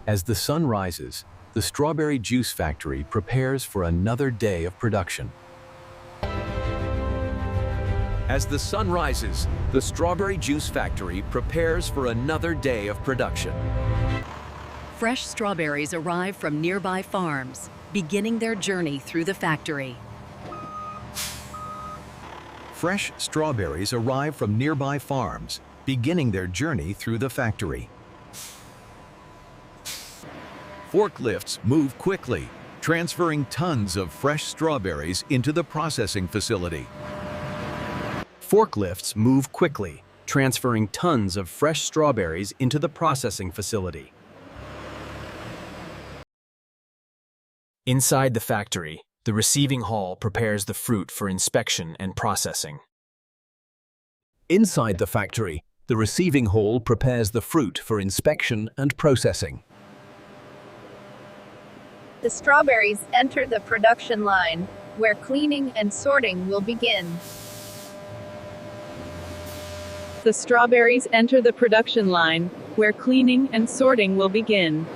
As the sun rises, the strawberry juice factory prepares for another day of production. As the sun rises, the strawberry juice factory prepares for another day of production. Fresh strawberries arrive from nearby farms, beginning their journey through the factory. Fresh strawberries arrive from nearby farms, beginning their journey through the factory. Forklifts move quickly, transferring tons of fresh strawberries into the processing facility. Forklifts move quickly, transferring tons of fresh strawberries into the processing facility. Inside the factory, the receiving hall prepares the fruit for inspection and processing. Inside the factory, the receiving hall prepares the fruit for inspection and processing. The strawberries enter the production line, where cleaning and sorting will begin. The strawberries enter the production line, where cleaning and sorting will begin.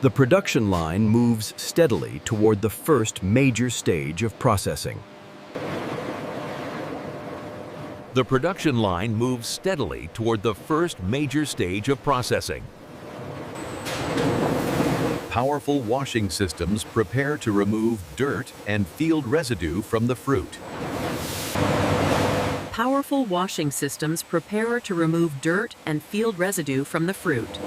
The production line moves steadily toward the first major stage of processing. The production line moves steadily toward the first major stage of processing. Powerful washing systems prepare to remove dirt and field residue from the fruit. Powerful washing systems prepare to remove dirt and field residue from the fruit.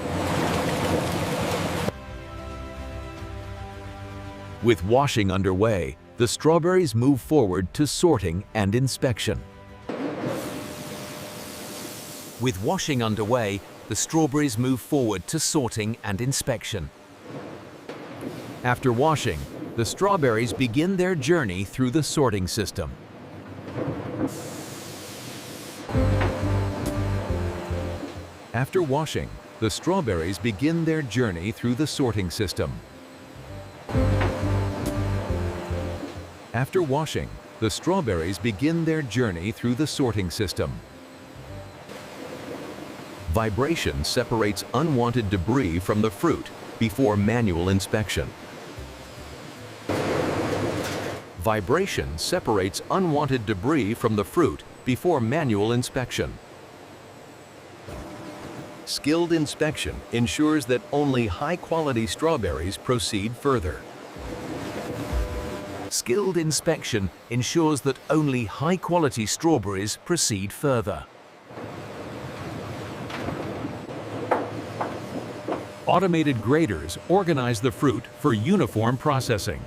With washing underway, the strawberries move forward to sorting and inspection. With washing underway, the strawberries move forward to sorting and inspection. After washing, the strawberries begin their journey through the sorting system. After washing, the strawberries begin their journey through the sorting system. After washing, the strawberries begin their journey through the sorting system. Vibration separates unwanted debris from the fruit before manual inspection. Vibration separates unwanted debris from the fruit before manual inspection. Skilled inspection ensures that only high-quality strawberries proceed further. Skilled inspection ensures that only high-quality strawberries proceed further. Automated graders organize the fruit for uniform processing.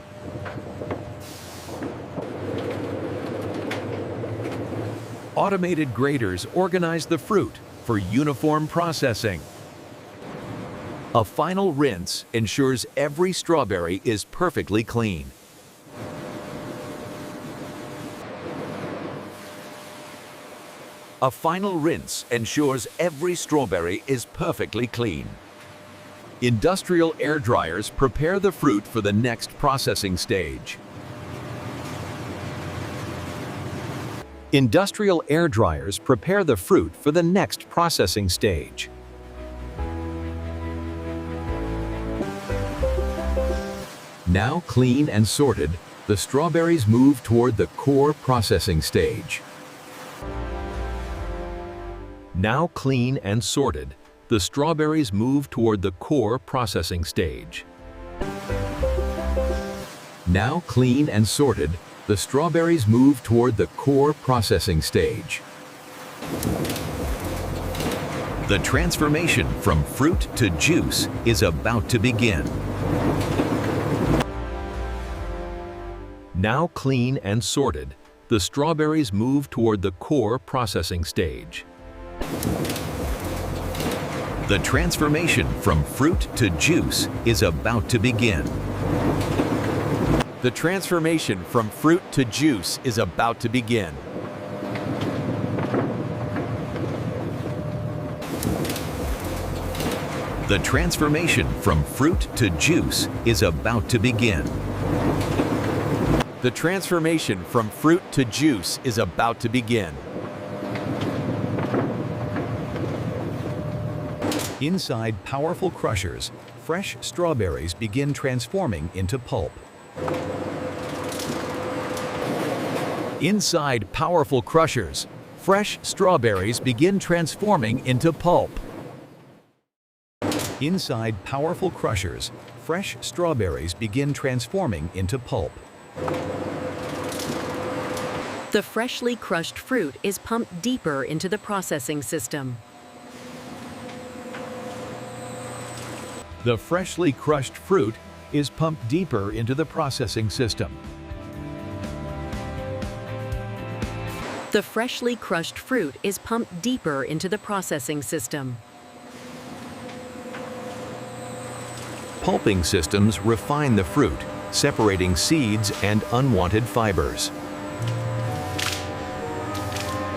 Automated graders organize the fruit for uniform processing. A final rinse ensures every strawberry is perfectly clean. A final rinse ensures every strawberry is perfectly clean. Industrial air dryers prepare the fruit for the next processing stage. Industrial air dryers prepare the fruit for the next processing stage. Now clean and sorted, the strawberries move toward the core processing stage. Now clean and sorted, the strawberries move toward the core processing stage. Now clean and sorted, the strawberries move toward the core processing stage. The transformation from fruit to juice is about to begin. Now clean and sorted, the strawberries move toward the core processing stage. The transformation from fruit to juice is about to begin. The transformation from fruit to juice is about to begin. The transformation from fruit to juice is about to begin. The transformation from fruit to juice is about to begin. Inside powerful crushers, fresh strawberries begin transforming into pulp. Inside powerful crushers, fresh strawberries begin transforming into pulp. Inside powerful crushers, fresh strawberries begin transforming into pulp. The freshly crushed fruit is pumped deeper into the processing system. The freshly crushed fruit is pumped deeper into the processing system. The freshly crushed fruit is pumped deeper into the processing system. Pulping systems refine the fruit, separating seeds and unwanted fibers.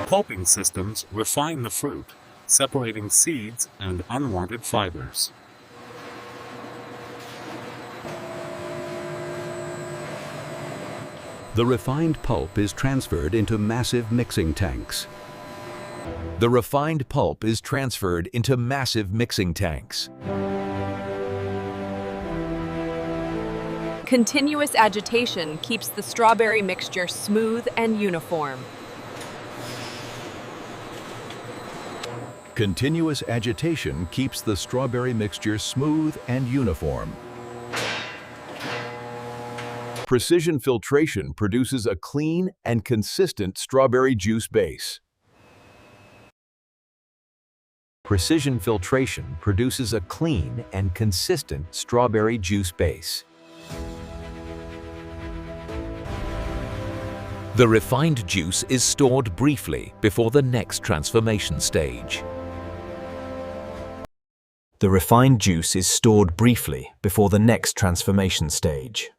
Pulping systems refine the fruit, separating seeds and unwanted fibers. The refined pulp is transferred into massive mixing tanks. The refined pulp is transferred into massive mixing tanks. Continuous agitation keeps the strawberry mixture smooth and uniform. Continuous agitation keeps the strawberry mixture smooth and uniform. Precision filtration produces a clean and consistent strawberry juice base. Precision filtration produces a clean and consistent strawberry juice base. The refined juice is stored briefly before the next transformation stage. The refined juice is stored briefly before the next transformation stage.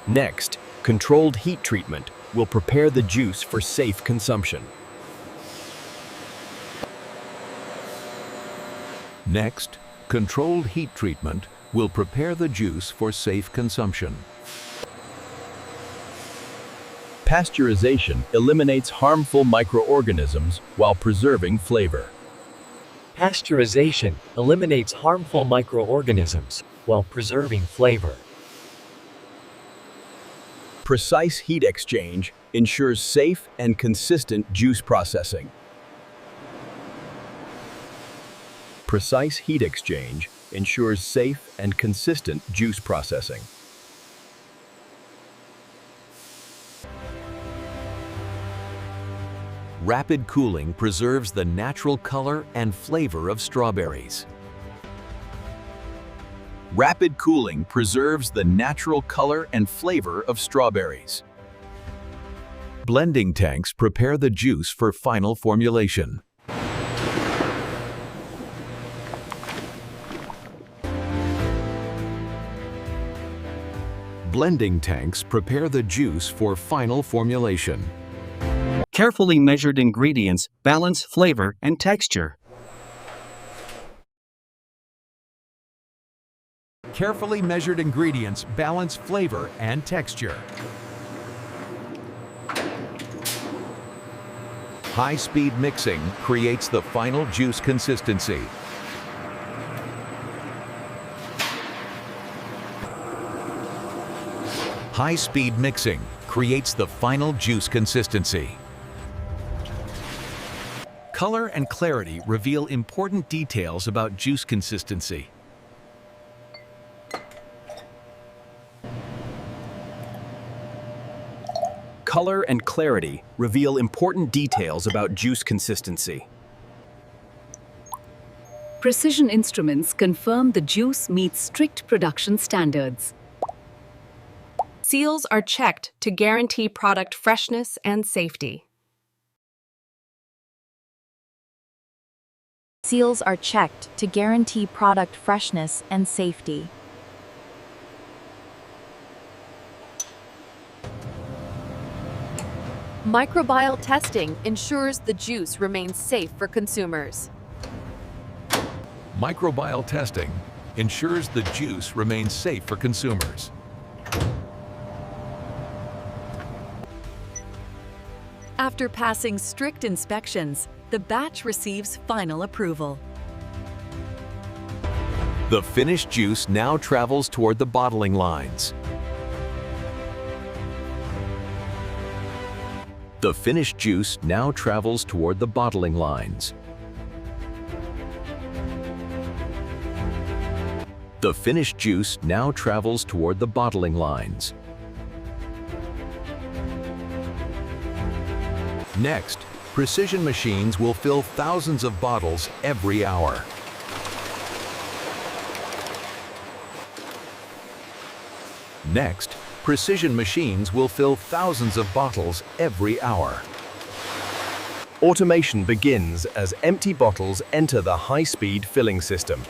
Next, controlled heat treatment will prepare the juice for safe consumption. Next, controlled heat treatment will prepare the juice for safe consumption. Pasteurization eliminates harmful microorganisms while preserving flavor. Pasteurization eliminates harmful microorganisms while preserving flavor. Precise heat exchange ensures safe and consistent juice processing. Precise heat exchange ensures safe and consistent juice processing. Rapid cooling preserves the natural color and flavor of strawberries. Rapid cooling preserves the natural color and flavor of strawberries. Blending tanks prepare the juice for final formulation. Blending tanks prepare the juice for final formulation. Carefully measured ingredients balance flavor and texture. Carefully measured ingredients balance flavor and texture. High-speed mixing creates the final juice consistency. High-speed mixing creates the final juice consistency. Color and clarity reveal important details about juice consistency. Color and clarity reveal important details about juice consistency. Precision instruments confirm the juice meets strict production standards. Seals are checked to guarantee product freshness and safety. Seals are checked to guarantee product freshness and safety. Microbial testing ensures the juice remains safe for consumers. Microbial testing ensures the juice remains safe for consumers. After passing strict inspections, The batch receives final approval. The finished juice now travels toward the bottling lines. The finished juice now travels toward the bottling lines. The finished juice now travels toward the bottling lines. Next, precision machines will fill thousands of bottles every hour. Next, precision machines will fill thousands of bottles every hour. Automation begins as empty bottles enter the high-speed filling system.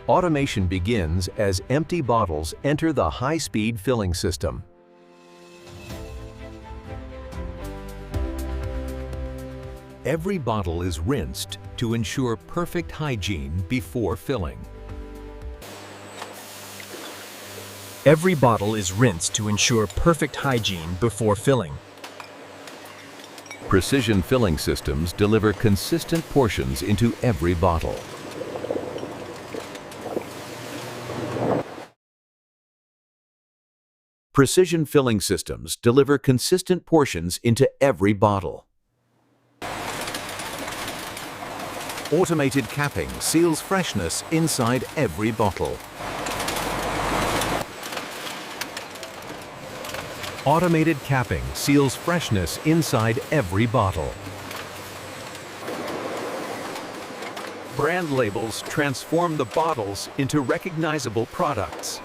Automation begins as empty bottles enter the high-speed filling system. Every bottle is rinsed to ensure perfect hygiene before filling. Every bottle is rinsed to ensure perfect hygiene before filling. Precision filling systems deliver consistent portions into every bottle. Precision filling systems deliver consistent portions into every bottle. Automated capping seals freshness inside every bottle. Automated capping seals freshness inside every bottle. Brand labels transform the bottles into recognizable products.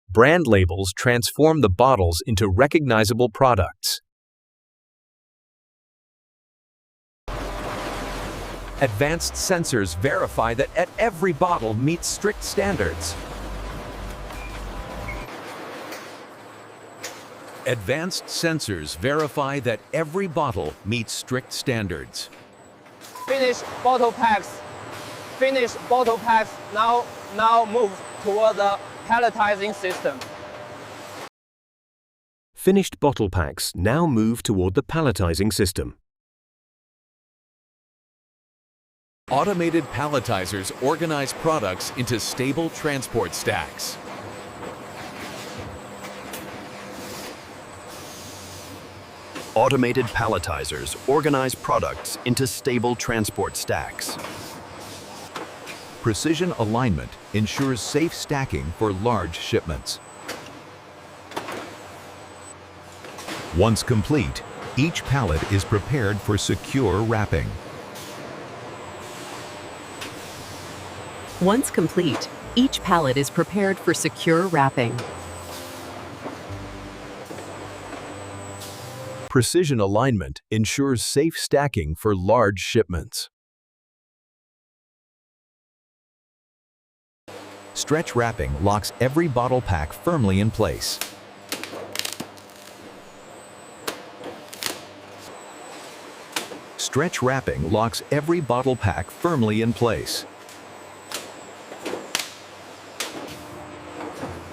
Brand labels transform the bottles into recognizable products. Advanced sensors verify that every bottle meets strict standards. Advanced sensors verify that every bottle meets strict standards. Finished bottle packs now move toward the palletizing system. Finished bottle packs now move toward the palletizing system. Automated palletizers organize products into stable transport stacks. Automated palletizers organize products into stable transport stacks. Precision alignment ensures safe stacking for large shipments. Once complete, each pallet is prepared for secure wrapping. Once complete, each pallet is prepared for secure wrapping. Precision alignment ensures safe stacking for large shipments. Stretch wrapping locks every bottle pack firmly in place. Stretch wrapping locks every bottle pack firmly in place.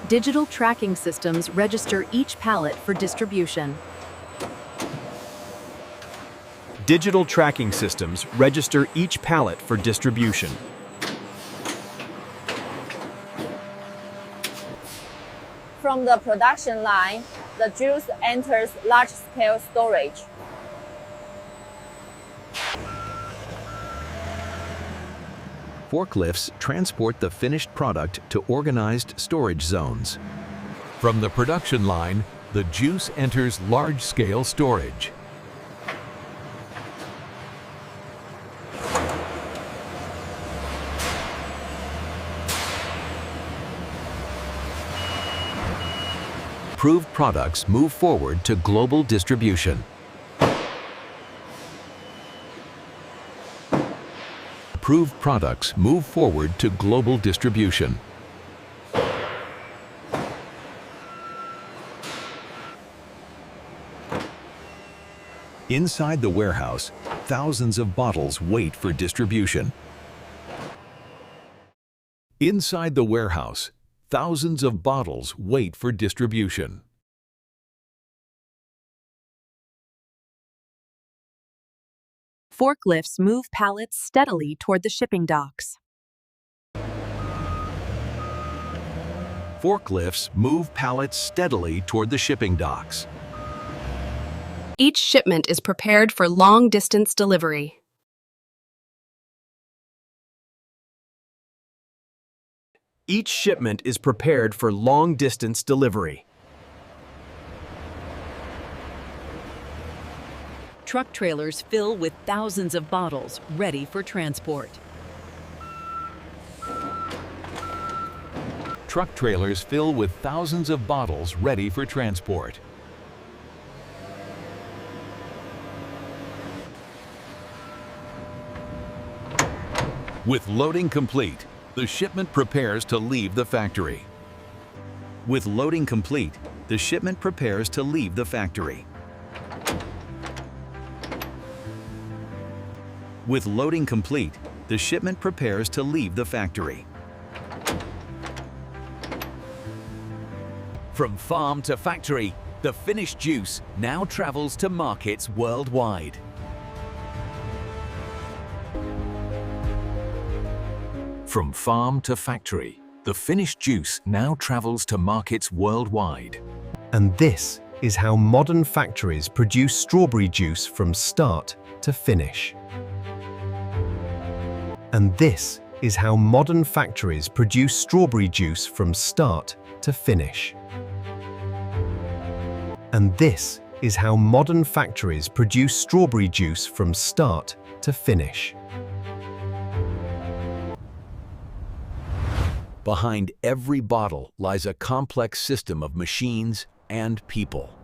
Digital tracking systems register each pallet for distribution. Digital tracking systems register each pallet for distribution. From the production line, the juice enters large-scale storage. Forklifts transport the finished product to organized storage zones. From the production line, the juice enters large-scale storage. Approved products move forward to global distribution. Approved products move forward to global distribution. Inside the warehouse, thousands of bottles wait for distribution. Inside the warehouse, thousands of bottles wait for distribution. Forklifts move pallets steadily toward the shipping docks. Forklifts move pallets steadily toward the shipping docks. Each shipment is prepared for long-distance delivery. Each shipment is prepared for long-distance delivery. Truck trailers fill with thousands of bottles ready for transport. Truck trailers fill with thousands of bottles ready for transport. With loading complete, the shipment prepares to leave the factory. With loading complete, the shipment prepares to leave the factory. With loading complete, the shipment prepares to leave the factory. From farm to factory, the finished juice now travels to markets worldwide. From farm to factory, the finished juice now travels to markets worldwide. And this is how modern factories produce strawberry juice from start to finish. And this is how modern factories produce strawberry juice from start to finish. And this is how modern factories produce strawberry juice from start to finish. Behind every bottle lies a complex system of machines and people.